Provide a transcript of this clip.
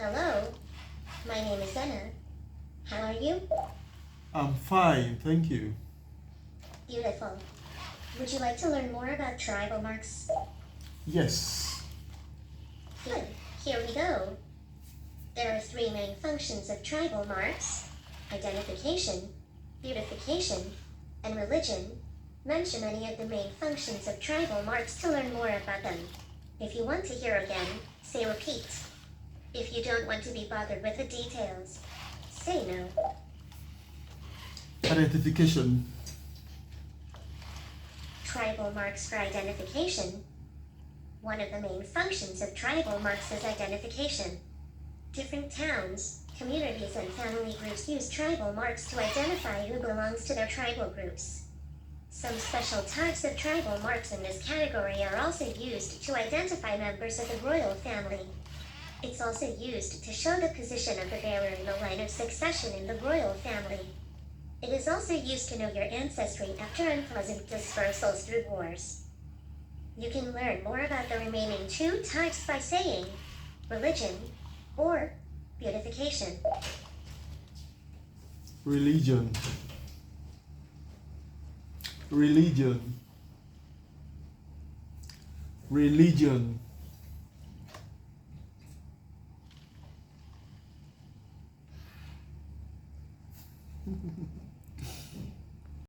Hello, my name is Anna. How are you? I'm fine, thank you. Beautiful. Would you like to learn more about tribal marks? Yes. Good. Here we go. There are three main functions of tribal marks: identification, beautification, and religion. Mention any of the main functions of tribal marks to learn more about them. If you want to hear again, say repeat. If you don't want to be bothered with the details, say no. Identification. Tribal marks for identification. One of the main functions of tribal marks is identification. Different towns, communities, and family groups use tribal marks to identify who belongs to their tribal groups. Some special types of tribal marks in this category are also used to identify members of the royal family. It's also used to show the position of the bearer in the line of succession in the royal family. It is also used to know your ancestry after unpleasant dispersals through wars. You can learn more about the remaining two types by saying religion or beautification. Religion. Religion. Religion.